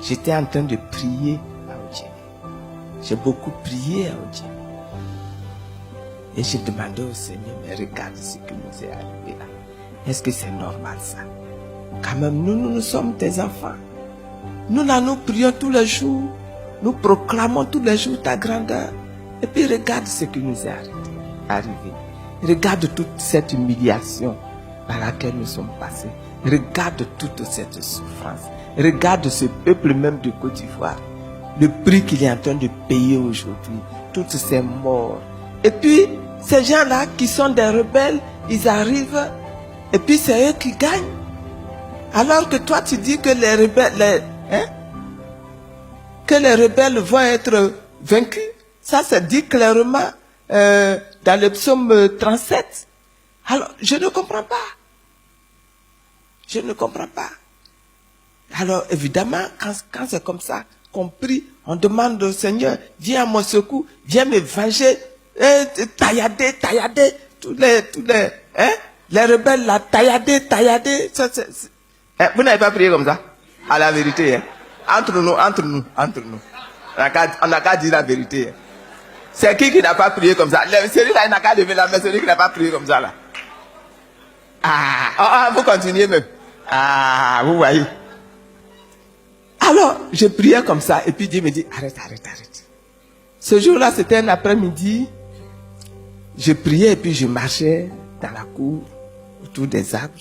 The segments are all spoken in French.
j'étais en train de prier à Odjé. J'ai beaucoup prié à Odjé. Et j'ai demandé au Seigneur, mais regarde ce qui nous est arrivé là. Est-ce que c'est normal ça? Quand même, nous sommes tes enfants. Nous là, nous prions tous les jours. Nous proclamons tous les jours ta grandeur. Et puis regarde ce qui nous est arrivé. Regarde toute cette humiliation par laquelle nous sommes passés. Regarde toute cette souffrance. Regarde ce peuple même de Côte d'Ivoire. Le prix qu'il est en train de payer aujourd'hui. Toutes ces morts. Et puis, ces gens-là qui sont des rebelles, ils arrivent et puis c'est eux qui gagnent. Alors que toi, tu dis que les rebelles, que les rebelles vont être vaincus. Ça, c'est dit clairement dans le psaume 37. Alors, je ne comprends pas. Je ne comprends pas. Alors, évidemment, quand c'est comme ça qu'on prie, on demande au Seigneur, viens à mon secours, viens me venger, taillader, tous les rebelles là, taillader. Vous n'avez pas prié comme ça? À la vérité, hein? Entre nous. On n'a qu'à dire la vérité. Hein? C'est qui n'a pas prié comme ça? Celui-là, il n'a qu'à lever la main, celui qui n'a pas prié comme ça là. Vous continuez même. Vous voyez. Alors, je priais comme ça, et puis Dieu me dit, arrête. Ce jour-là, c'était un après-midi. Je priais, et puis je marchais dans la cour, autour des arbres.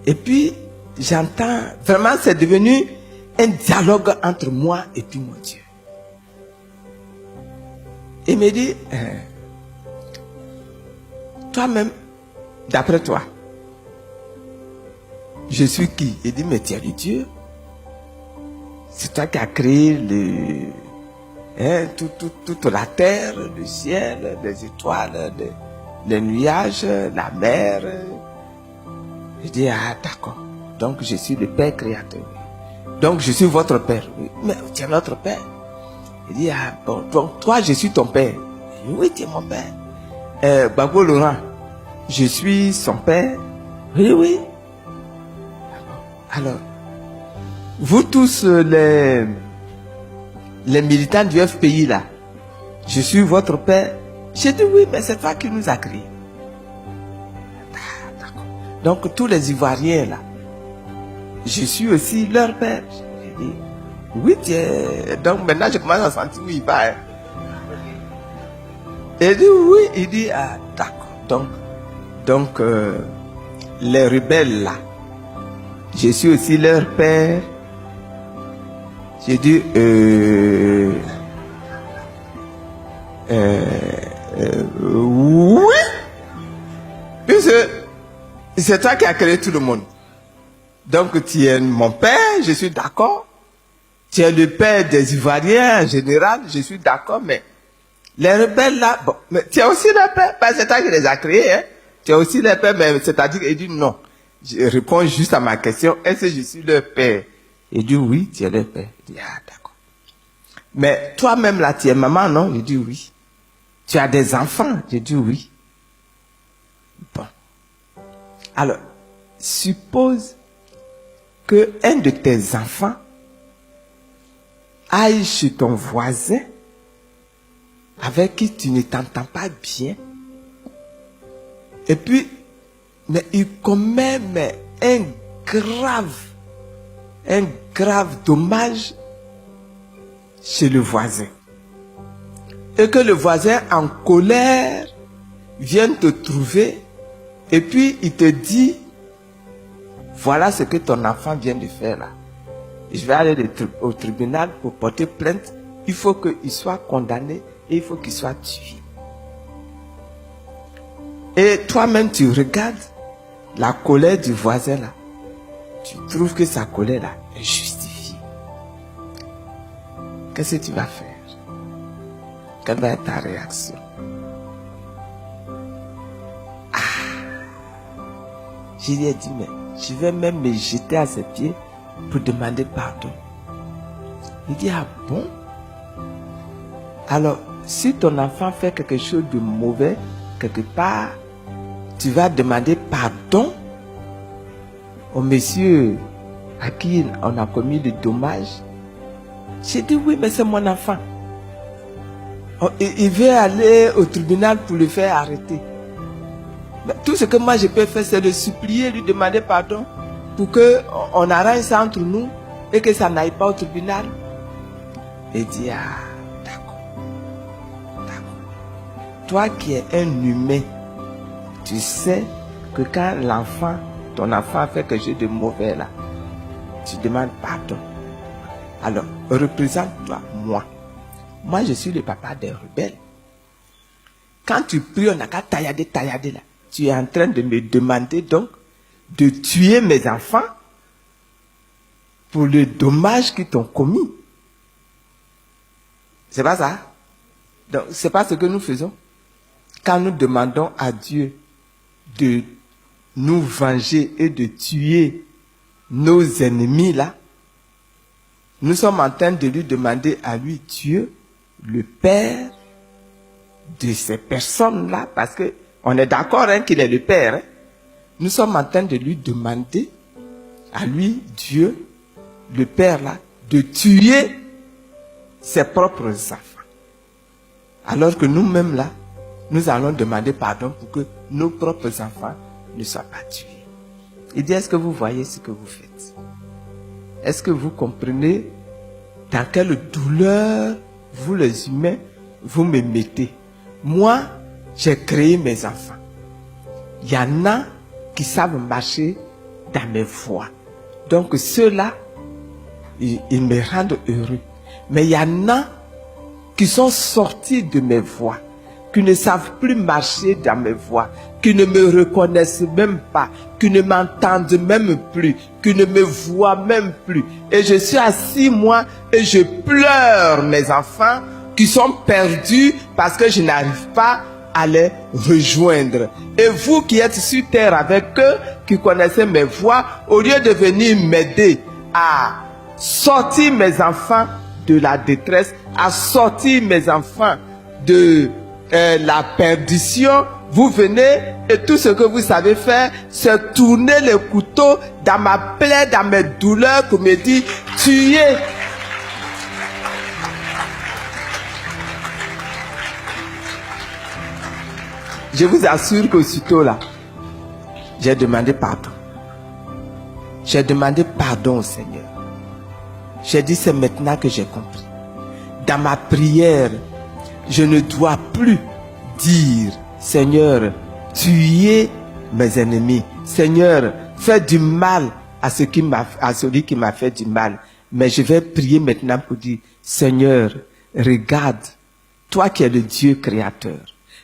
Et puis, j'entends, vraiment, c'est devenu un dialogue entre moi et puis mon Dieu. Il me dit, toi-même, d'après toi, je suis qui? Il dit, mais tu es le Dieu. C'est toi qui as créé toute la terre, le ciel, les étoiles, les nuages, la mer. Il dit, d'accord. Donc je suis le Père créateur. Donc je suis votre Père. Mais tu es notre Père. Il dit, bon, donc toi je suis ton Père. Il dit, oui, tu es mon Père. Babo Laurent, je suis son Père. Oui. Alors, vous tous les militants du FPI là, je suis votre Père. J'ai dit oui, mais c'est toi qui nous as créés. D'accord. Donc tous les Ivoiriens là, je suis aussi leur Père. J'ai dit oui, donc maintenant je commence à sentir où il va. Hein. Il dit oui, il dit d'accord. Donc les rebelles là, je suis aussi leur Père. J'ai dit, oui. Puisque c'est toi qui as créé tout le monde. Donc tu es mon Père, je suis d'accord. Tu es le Père des Ivoiriens en général, je suis d'accord, mais les rebelles là, bon, mais tu es aussi leur Père, parce que c'est toi qui les as créés, hein. Tu es aussi leur Père, mais c'est-à-dire qu'il dit non. Je réponds juste à ma question, est-ce que je suis leur Père? Il dit oui, tu es leur Père. Il dit d'accord. Mais toi-même là, tu es maman, non? Il dit oui. Tu as des enfants? Je dis oui. Bon. Alors, suppose que un de tes enfants aille chez ton voisin avec qui tu ne t'entends pas bien. Et puis, mais il commet un grave dommage chez le voisin. Et que le voisin en colère vienne te trouver et puis il te dit, voilà ce que ton enfant vient de faire là. Je vais aller au tribunal pour porter plainte. Il faut qu'il soit condamné et il faut qu'il soit tué. Et toi-même tu regardes la colère du voisin là. Tu trouves que sa colère là est justifiée. Qu'est-ce que tu vas faire? Quelle va être ta réaction? Je lui ai dit, mais je vais même me jeter à ses pieds pour demander pardon. Il dit, ah bon? Alors, si ton enfant fait quelque chose de mauvais, quelque part, tu vas demander pardon au monsieur à qui on a commis des dommages. J'ai dit oui, mais c'est mon enfant. Il veut aller au tribunal pour le faire arrêter. Mais tout ce que moi je peux faire, c'est de supplier, lui demander pardon pour qu'on arrange ça entre nous et que ça n'aille pas au tribunal. Il dit, ah, d'accord. Toi qui es un humain, tu sais que quand ton enfant fait quelque chose de mauvais là, tu demandes pardon. Alors, représente-toi, moi. Moi, je suis le papa des rebelles. Quand tu pries, on n'a qu'à taillader là. Tu es en train de me demander donc de tuer mes enfants pour le dommage qu'ils t'ont commis. C'est pas ça? Donc, c'est pas ce que nous faisons. Quand nous demandons à Dieu de nous venger et de tuer nos ennemis là, nous sommes en train de lui demander à lui, Dieu, le Père de ces personnes-là, parce que on est d'accord qu'il est le Père. Hein? Nous sommes en train de lui demander à lui, Dieu, le Père là, de tuer ses propres enfants. Alors que nous-mêmes là, nous allons demander pardon pour que nos propres enfants ne soient pas tués. Il dit, est-ce que vous voyez ce que vous faites? Est-ce que vous comprenez dans quelle douleur, vous les humains, vous me mettez? Moi, j'ai créé mes enfants. Il y en a qui savent marcher dans mes voies. Donc ceux-là, ils me rendent heureux. Mais il y en a qui sont sortis de mes voies, qui ne savent plus marcher dans mes voies, qui ne me reconnaissent même pas, qui ne m'entendent même plus, qui ne me voient même plus. Et je suis assis, moi, et je pleure mes enfants qui sont perdus parce que je n'arrive pas à les rejoindre. Et vous qui êtes sur terre avec eux, qui connaissez mes voies, au lieu de venir m'aider à sortir mes enfants de la détresse, à sortir mes enfants de la perdition, vous venez et tout ce que vous savez faire, c'est tourner le couteau dans ma plaie, dans mes douleurs, pour me dire, tuez. Je vous assure qu'aussitôt là, j'ai demandé pardon. J'ai demandé pardon au Seigneur. J'ai dit, c'est maintenant que j'ai compris. Dans ma prière, je ne dois plus dire, Seigneur, tuez mes ennemis. Seigneur, fais du mal à celui qui m'a fait du mal. Mais je vais prier maintenant pour dire, Seigneur, regarde, toi qui es le Dieu créateur,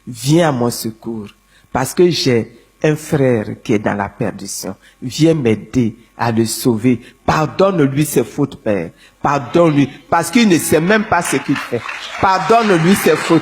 viens à mon secours, parce que j'ai un frère qui est dans la perdition. Viens m'aider à le sauver. Pardonne-lui ses fautes, Père. Pardonne-lui, parce qu'il ne sait même pas ce qu'il fait. Pardonne-lui ses fautes.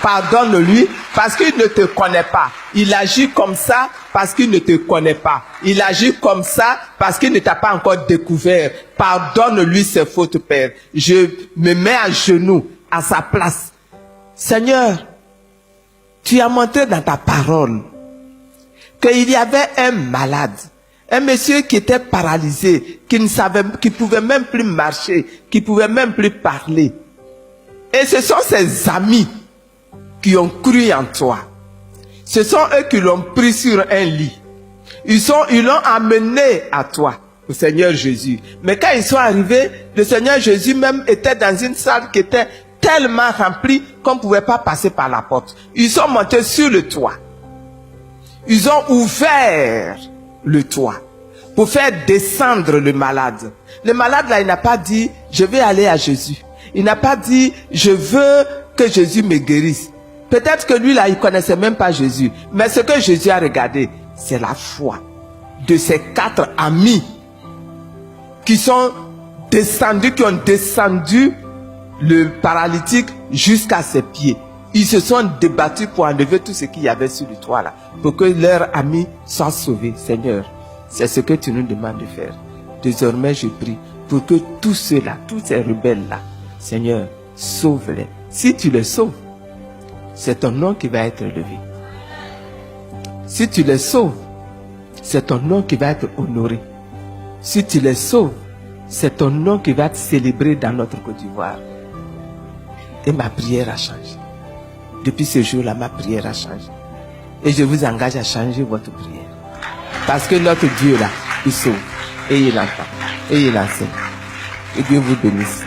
Pardonne-lui, parce qu'il ne te connaît pas. Il agit comme ça parce qu'il ne te connaît pas. Il agit comme ça parce qu'il ne t'a pas encore découvert. Pardonne-lui ses fautes, Père. Je me mets à genoux à sa place. Seigneur, tu as montré dans ta parole qu'il y avait un malade, un monsieur qui était paralysé, qui pouvait même plus marcher, qui pouvait même plus parler. Et ce sont ses amis qui ont cru en toi. Ce sont eux qui l'ont pris sur un lit. Ils l'ont amené à toi, au Seigneur Jésus. Mais quand ils sont arrivés, le Seigneur Jésus même était dans une salle qui était tellement remplie qu'on ne pouvait pas passer par la porte. Ils sont montés sur le toit. Ils ont ouvert le toit pour faire descendre le malade. Le malade là, il n'a pas dit, je vais aller à Jésus. Il n'a pas dit, je veux que Jésus me guérisse. Peut-être que lui là, il connaissait même pas Jésus. Mais ce que Jésus a regardé, c'est la foi de ces 4 amis qui sont descendus, qui ont descendu le paralytique jusqu'à ses pieds. Ils se sont débattus pour enlever tout ce qu'il y avait sur le toit là, pour que leurs amis soient sauvés. Seigneur, c'est ce que tu nous demandes de faire. Désormais, je prie pour que tous ceux-là, tous ces rebelles-là, Seigneur, sauve-les. Si tu les sauves, c'est ton nom qui va être élevé. Si tu les sauves, c'est ton nom qui va être honoré. Si tu les sauves, c'est ton nom qui va te célébrer dans notre Côte d'Ivoire. Et ma prière a changé. Depuis ce jour-là, ma prière a changé. Et je vous engage à changer votre prière. Parce que notre Dieu là, il sauve. Et il entend. Et il enseigne. Que Dieu vous bénisse.